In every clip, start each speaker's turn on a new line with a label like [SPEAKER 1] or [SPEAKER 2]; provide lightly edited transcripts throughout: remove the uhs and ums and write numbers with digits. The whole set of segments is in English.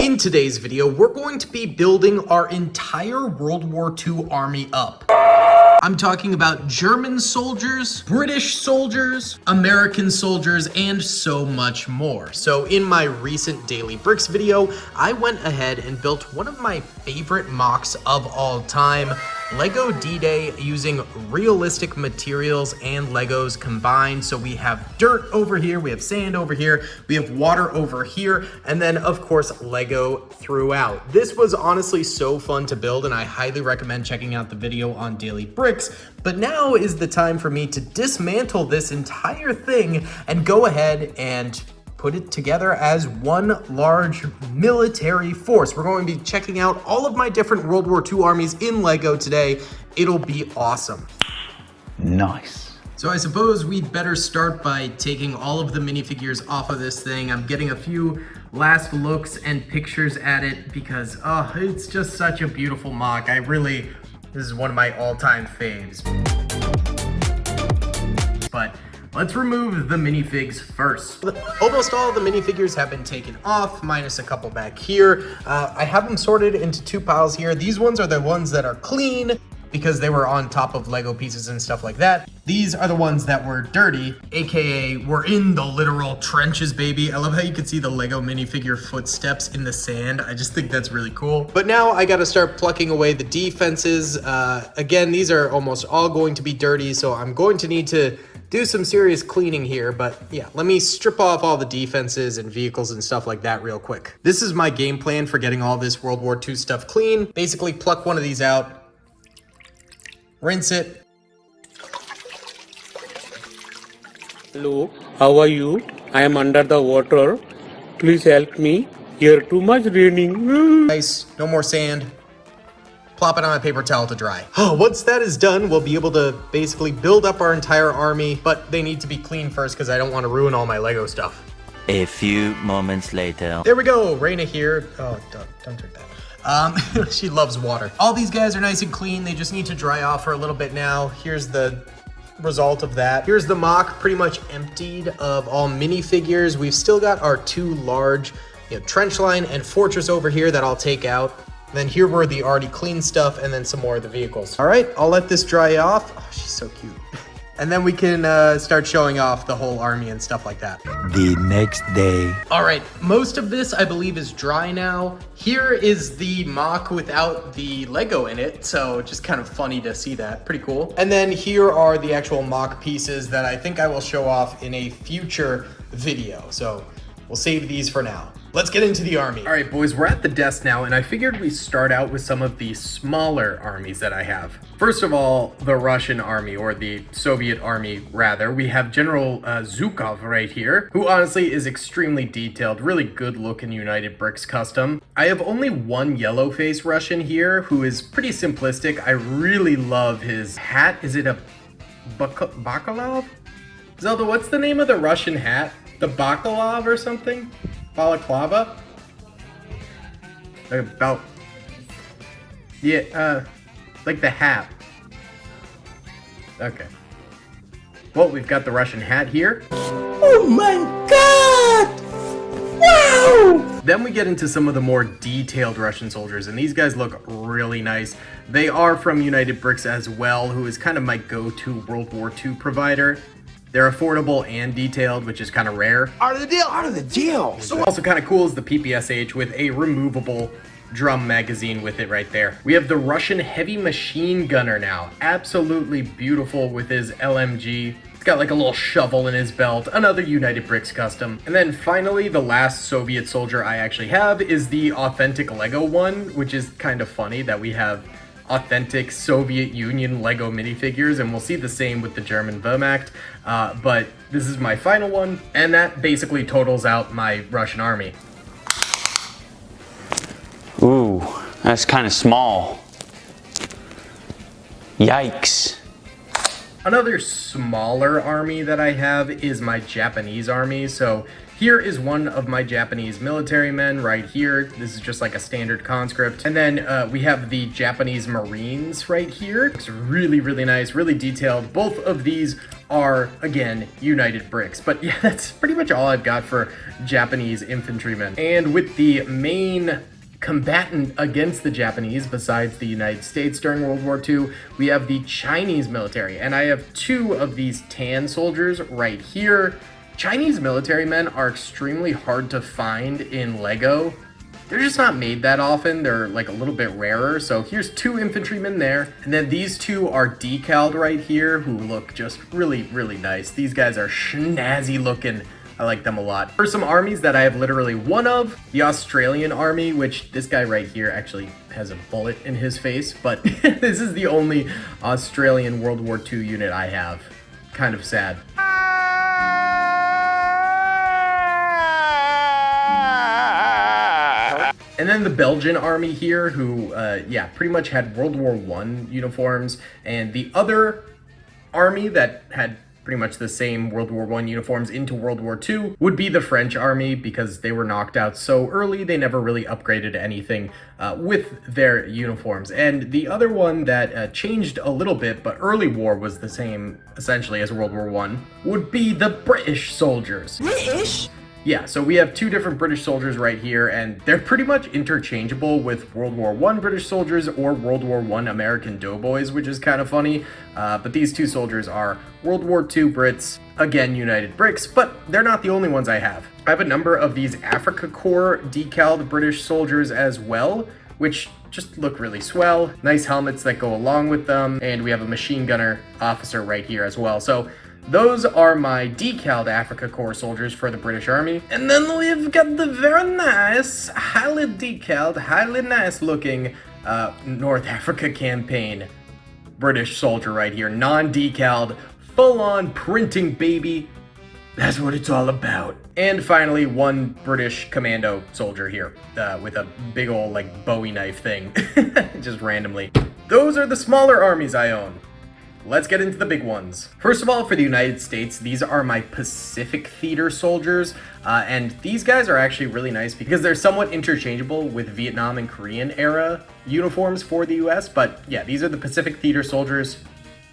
[SPEAKER 1] In today's video, we're going to be building our entire World War II army up. I'm talking about German soldiers, British soldiers, American soldiers, and so much more. So in my recent DaleyBricks video, I went ahead and built one of my favorite mocks of all time, LEGO D-Day, using realistic materials and Legos combined. So we have dirt over here, we have sand over here, we have water over here, and then of course Lego throughout. This was honestly so fun to build, and I highly recommend checking out the video on DaleyBricks. But now is the time for me to dismantle this entire thing and go ahead and put it together as one large military force. We're going to be checking out all of my different World War II armies in Lego today. It'll be awesome.
[SPEAKER 2] Nice.
[SPEAKER 1] So I suppose we'd better start by taking all of the minifigures off of this thing. I'm getting a few last looks and pictures at it because, oh, it's just such a beautiful mock. This is one of my all-time faves. But let's remove the minifigs first. Almost all of the minifigures have been taken off, minus a couple back here. I have them sorted into two piles here. These ones are the ones that are clean because they were on top of Lego pieces and stuff like that. These are the ones that were dirty, AKA we're in the literal trenches, baby. I love how you can see the Lego minifigure footsteps in the sand. I just think that's really cool. But now I gotta start plucking away the defenses. Again, these are almost all going to be dirty, so I'm going to need to do some serious cleaning here, but yeah, let me strip off all the defenses and vehicles and stuff like that real quick. This is my game plan for getting all this World War II stuff clean. Basically pluck one of these out, rinse it.
[SPEAKER 3] Hello, how are you? I am under the water. Please help me. Here too much raining.
[SPEAKER 1] Nice, no more sand. Plop it on a paper towel to dry. Oh, once that is done, we'll be able to basically build up our entire army, but they need to be clean first because I don't want to ruin all my Lego stuff.
[SPEAKER 2] A few moments later.
[SPEAKER 1] There we go, Raina here. Oh, don't drink that. She loves water. All these guys are nice and clean. They just need to dry off for a little bit now. Here's the result of that. Here's the mock, pretty much emptied of all minifigures. We've still got our two large, trench line and fortress over here that I'll take out. Then here were the already clean stuff, and then some more of the vehicles. All right, I'll let this dry off. Oh, she's so cute. And then we can start showing off the whole army and stuff like that.
[SPEAKER 2] The next day.
[SPEAKER 1] All right, most of this I believe is dry now. Here is the mock without the Lego in it, so just kind of funny to see that. Pretty cool. And then here are the actual mock pieces that I think I will show off in a future video. So we'll save these for now. Let's get into the army. All right, boys, we're at the desk now, and I figured we start out with some of the smaller armies that I have. First of all, the Russian army, or the Soviet army, rather. We have General Zhukov right here, who honestly is extremely detailed, really good looking United Bricks custom. I have only one yellow face Russian here, who is pretty simplistic. I really love his hat. Is it a Bakalov? Zelda, what's the name of the Russian hat? The Bakalov or something? Balaclava? About, yeah, like the hat. Okay. Well, we've got the Russian hat here.
[SPEAKER 3] Oh my god! Wow!
[SPEAKER 1] Then we get into some of the more detailed Russian soldiers, and these guys look really nice. They are from United Bricks as well, who is kind of my go-to World War II provider. They're affordable and detailed, which is kind of rare.
[SPEAKER 3] Out of the deal! Out of the deal!
[SPEAKER 1] So also kind of cool is the PPSH with a removable drum magazine with it right there. We have the Russian heavy machine gunner now. Absolutely beautiful with his LMG. He's got like a little shovel in his belt, another United Bricks custom. And then finally, the last Soviet soldier I actually have is the authentic Lego one, which is kind of funny that we have authentic Soviet Union Lego minifigures, and we'll see the same with the German Wehrmacht, but this is my final one, and that basically totals out my Russian army.
[SPEAKER 4] Ooh, that's kind of small. Yikes.
[SPEAKER 1] Another smaller army that I have is my Japanese army. So Here is one of my Japanese military men right here. This is just like a standard conscript. And then we have the Japanese Marines right here. It's really, really nice, really detailed. Both of these are, again, United Bricks. But yeah, that's pretty much all I've got for Japanese infantrymen. And with the main combatant against the Japanese, besides the United States during World War II, we have the Chinese military. And I have two of these tan soldiers right here. Chinese military men are extremely hard to find in LEGO. They're just not made that often. They're like a little bit rarer. So here's two infantrymen there. And then these two are decaled right here who look just really, really nice. These guys are snazzy looking. I like them a lot. For some armies that I have literally one of, the Australian army, which this guy right here actually has a bullet in his face, but this is the only Australian World War II unit I have. Kind of sad. And then the Belgian army here, who, yeah, pretty much had World War I uniforms. And the other army that had pretty much the same World War I uniforms into World War II would be the French army, because they were knocked out so early, they never really upgraded anything with their uniforms. And the other one that changed a little bit, but early war was the same essentially as World War I, would be the British soldiers. British? Yeah, so we have two different British soldiers right here, and they're pretty much interchangeable with World War I British soldiers or World War I American doughboys, which is kind of funny. But these two soldiers are World War II Brits, again, United Bricks, but they're not the only ones I have. I have a number of these Africa Corps decaled British soldiers as well, which just look really swell. Nice helmets that go along with them, and we have a machine gunner officer right here as well. So those are my decaled Africa Corps soldiers for the British Army. And then we've got the very nice, highly decaled, highly nice looking North Africa campaign British soldier right here. Non-decaled, full-on printing, baby. That's what it's all about. And finally, one British commando soldier here with a big old like Bowie knife thing, just randomly. Those are the smaller armies I own. Let's get into the big ones. First of all, for the United States, these are my Pacific Theater soldiers. And these guys are actually really nice because they're somewhat interchangeable with Vietnam and Korean era uniforms for the US. But yeah, these are the Pacific Theater soldiers.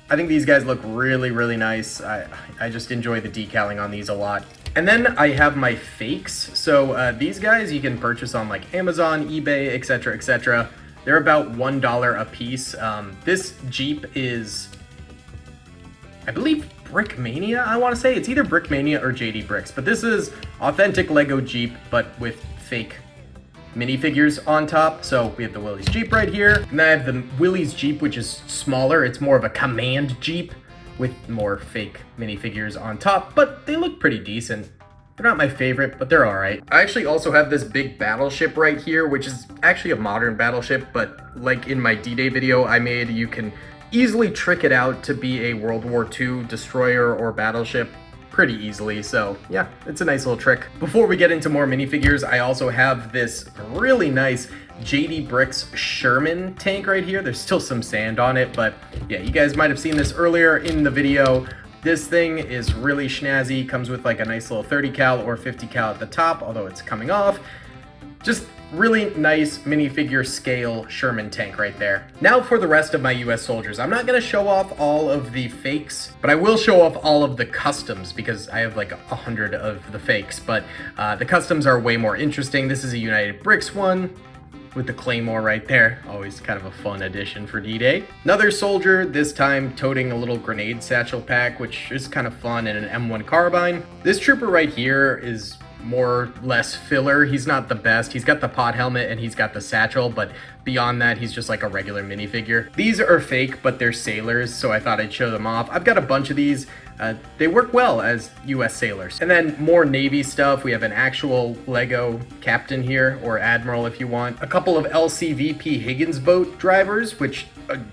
[SPEAKER 1] I think these guys look really, really nice. I just enjoy the decaling on these a lot. And then I have my fakes. So these guys you can purchase on like Amazon, eBay, etc., etc. They're about $1 a piece. This Jeep is, I believe, Brickmania, I want to say. It's either Brickmania or DaleyBricks, but this is authentic LEGO Jeep, but with fake minifigures on top. So we have the Willys Jeep right here, and then I have the Willys Jeep, which is smaller. It's more of a command Jeep with more fake minifigures on top, but they look pretty decent. They're not my favorite, but they're all right. I actually also have this big battleship right here, which is actually a modern battleship, but like in my D-Day video I made, you can easily trick it out to be a World War II destroyer or battleship pretty easily. So yeah, it's a nice little trick. Before we get into more minifigures, I also have this really nice DaleyBricks Sherman tank right here. There's still some sand on it, but yeah, you guys might have seen this earlier in the video. This thing is really snazzy. Comes with like a nice little 30 cal or 50 cal at the top, although it's coming off. Just really nice minifigure scale Sherman tank right there. Now for the rest of my US soldiers. I'm not gonna show off all of the fakes, but I will show off all of the customs because I have like 100 of the fakes, but the customs are way more interesting. This is a United Bricks one with the Claymore right there. Always kind of a fun addition for D-Day. Another soldier, this time toting a little grenade satchel pack, which is kind of fun, and an M1 carbine. This trooper right here is more or less filler. He's not the best. He's got the pod helmet and he's got the satchel, but beyond that, he's just like a regular minifigure. These are fake, but they're sailors, so I thought I'd show them off. I've got a bunch of these. They work well as US sailors. And then more Navy stuff. We have an actual LEGO captain here, or admiral if you want. A couple of LCVP Higgins boat drivers, which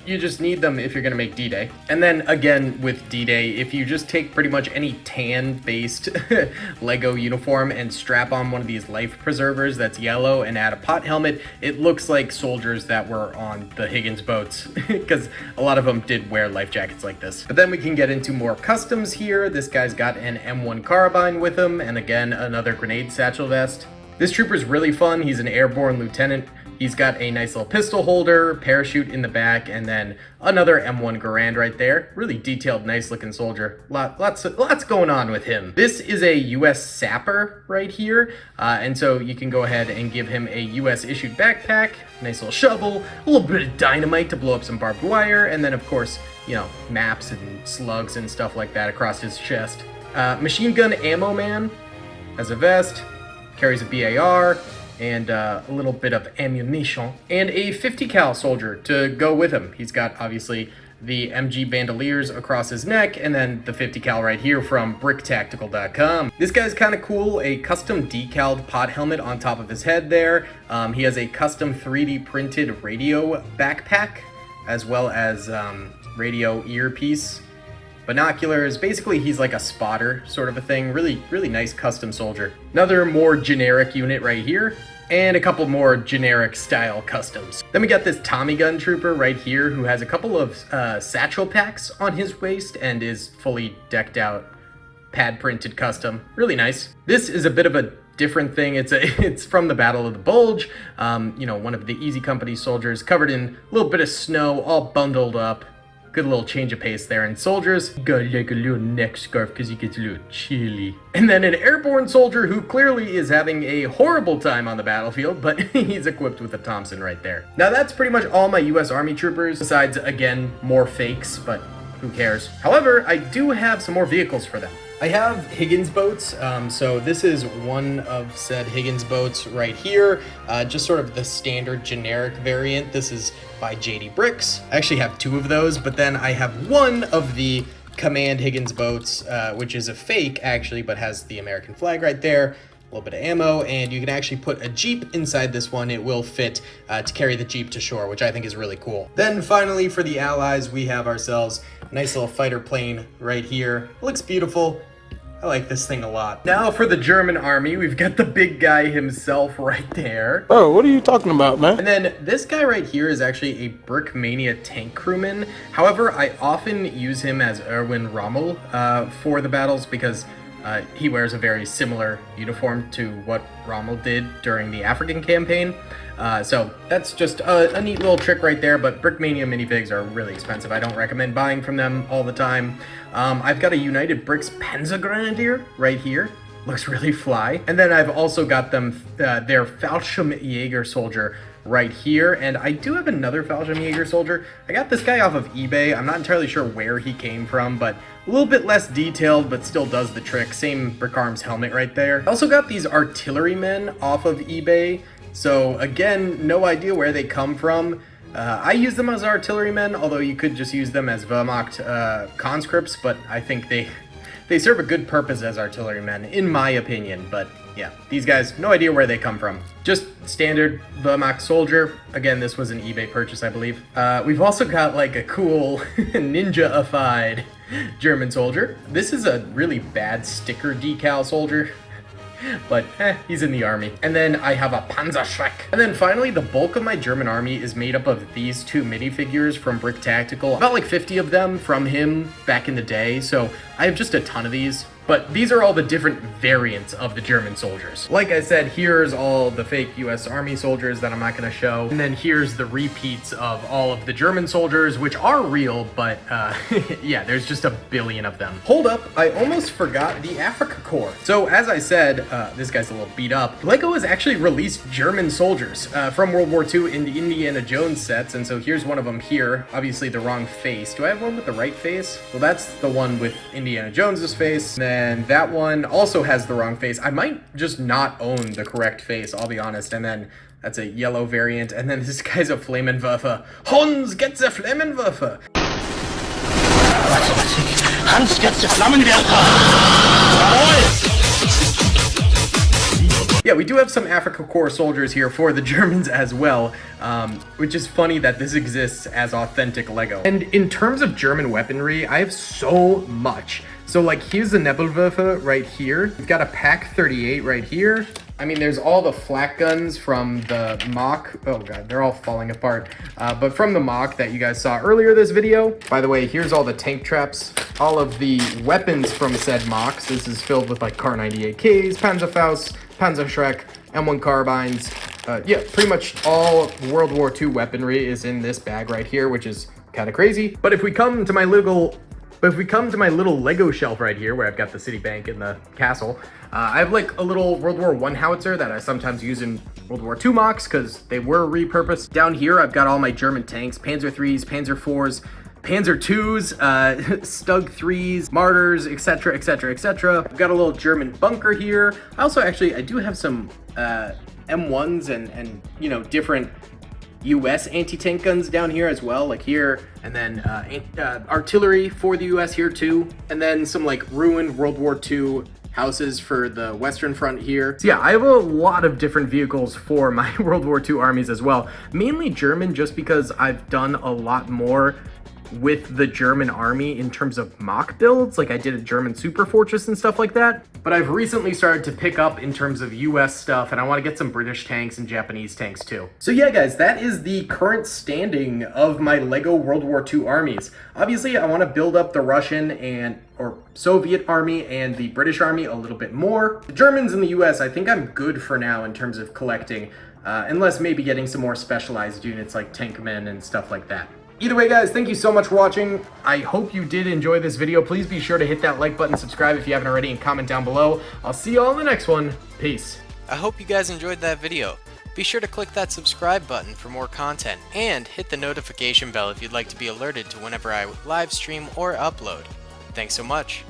[SPEAKER 1] you just need them if you're gonna make D-Day. And then again with D-Day, if you just take pretty much any tan-based LEGO uniform and strap on one of these life preservers that's yellow and add a pot helmet, it looks like soldiers that were on the Higgins boats, because a lot of them did wear life jackets like this. But then we can get into more custom customs here. This guy's got an M1 carbine with him, and again, another grenade satchel vest. This trooper's really fun. He's an airborne lieutenant. He's got a nice little pistol holder, parachute in the back, and then another M1 Garand right there. Really detailed, nice looking soldier. Lots going on with him. This is a US sapper right here. And so you can go ahead and give him a US issued backpack, nice little shovel, a little bit of dynamite to blow up some barbed wire, and then of course, you know, maps and slugs and stuff like that across his chest. Machine gun ammo man has a vest, carries a BAR, and a little bit of ammunition, and a 50 cal soldier to go with him. He's got obviously the MG bandoliers across his neck, and then the 50 cal right here from BrickTactical.com. This guy's kind of cool, a custom decaled pod helmet on top of his head there. He has a custom 3D printed radio backpack, as well as radio earpiece, binoculars. Basically, he's like a spotter sort of a thing. Really nice custom soldier. Another more generic unit right here, and a couple more generic style customs. Then we got this Tommy gun trooper right here who has a couple of satchel packs on his waist and is fully decked out, pad printed custom. Really nice. This is a bit of a different thing. It's from the Battle of the Bulge. You know, one of the Easy Company soldiers covered in a little bit of snow, all bundled up. Good little change of pace there. And soldiers got like a little neck scarf because he gets a little chilly. And then an airborne soldier who clearly is having a horrible time on the battlefield, but he's equipped with a Thompson right there. Now that's pretty much all my US Army troopers, besides, again, more fakes, but who cares? However, I do have some more vehicles for them. I have Higgins boats, so this is one of said Higgins boats right here, just sort of the standard generic variant. This is by DaleyBricks. I actually have two of those, but then I have one of the Command Higgins boats, which is a fake actually, but has the American flag right there, a little bit of ammo, and you can actually put a Jeep inside this one. It will fit to carry the Jeep to shore, which I think is really cool. Then finally for the Allies, we have ourselves a nice little fighter plane right here. It looks beautiful. I like this thing a lot. Now for the German army, we've got the big guy himself right there.
[SPEAKER 3] Oh, what are you talking about, man?
[SPEAKER 1] And then this guy right here is actually a Brick Mania tank crewman. However, I often use him as Erwin Rommel for the battles because he wears a very similar uniform to what Rommel did during the African campaign. So that's just a neat little trick right there, but Brick Mania minifigs are really expensive. I don't recommend buying from them all the time. I've got a United Bricks Panzergrenadier right here. Looks really fly. And then I've also got them their Fallschirmjäger soldier right here, and I do have another Fallschirmjäger soldier. I got this guy off of eBay. I'm not entirely sure where he came from, but a little bit less detailed, but still does the trick. Same Brick Arms helmet right there. I also got these artillerymen off of eBay. So again, no idea where they come from. I use them as artillerymen, although you could just use them as Wehrmacht conscripts, but I think they serve a good purpose as artillerymen, in my opinion. But yeah, these guys, no idea where they come from. Just standard Wehrmacht soldier. Again, this was an eBay purchase, I believe. We've also got like a cool ninja-ified German soldier. This is a really bad sticker decal soldier, but he's in the army. And then I have a Panzerschreck. And then finally, the bulk of my German army is made up of these two minifigures from BrickTactical. About like 50 of them from him back in the day, so I have just a ton of these. But these are all the different variants of the German soldiers. Like I said, here's all the fake US Army soldiers that I'm not gonna show. And then here's the repeats of all of the German soldiers, which are real, but yeah, there's just a billion of them. Hold up, I almost forgot the Africa Corps. So as I said, this guy's a little beat up. LEGO has actually released German soldiers from World War II in the Indiana Jones sets, and so here's one of them here. Obviously the wrong face. Do I have one with the right face? Well, that's the one with Indiana Jones's face. And that one also has the wrong face. I might just not own the correct face, I'll be honest. And then that's a yellow variant. And then this guy's a Flammenwerfer. Hans gets a Flammenwerfer.
[SPEAKER 5] Hans gets the Flammenwerfer.
[SPEAKER 1] Yeah, we do have some Africa Corps soldiers here for the Germans as well, which is funny that this exists as authentic LEGO. And in terms of German weaponry, I have so much. So like here's the Nebelwerfer right here. We've got a Pak 38 right here. I mean, there's all the flak guns from the MOC. Oh god, they're all falling apart. But from the MOC that you guys saw earlier this video. By the way, here's all the tank traps. All of the weapons from said MOCs. This is filled with like Kar 98Ks, Panzerfaust, Panzerschreck, M1 carbines. Yeah, pretty much all World War II weaponry is in this bag right here, which is kind of crazy. But if we come to my little Lego shelf right here, where I've got the Citibank and the castle, I have like a little World War I howitzer that I sometimes use in World War II MOCs because they were repurposed. Down here, I've got all my German tanks, Panzer IIIs, Panzer IVs, Panzer IIs, Stug 3s, Martyrs, etc, etc, etc. I've got a little German bunker here. I also I do have some M1s and you know, different US anti-tank guns down here as well, like here, and then artillery for the US here too, and then some like ruined World War II houses for the Western Front here. So yeah, I have a lot of different vehicles for my World War II armies as well, mainly German, just because I've done a lot more with the German army in terms of MOC builds. Like I did a German super fortress and stuff like that, but I've recently started to pick up in terms of US stuff, and I want to get some British tanks and Japanese tanks too. So yeah guys, that is the current standing of my LEGO World War II armies. Obviously I want to build up the Russian or Soviet army and the British army a little bit more. The Germans and the US, I think I'm good for now in terms of collecting, unless maybe getting some more specialized units like tankmen and stuff like that. Either way guys, thank you so much for watching. I hope you did enjoy this video. Please be sure to hit that like button, subscribe if you haven't already, and comment down below. I'll see you all in the next one. Peace.
[SPEAKER 6] I hope you guys enjoyed that video. Be sure to click that subscribe button for more content, and hit the notification bell if you'd like to be alerted to whenever I live stream or upload. Thanks so much.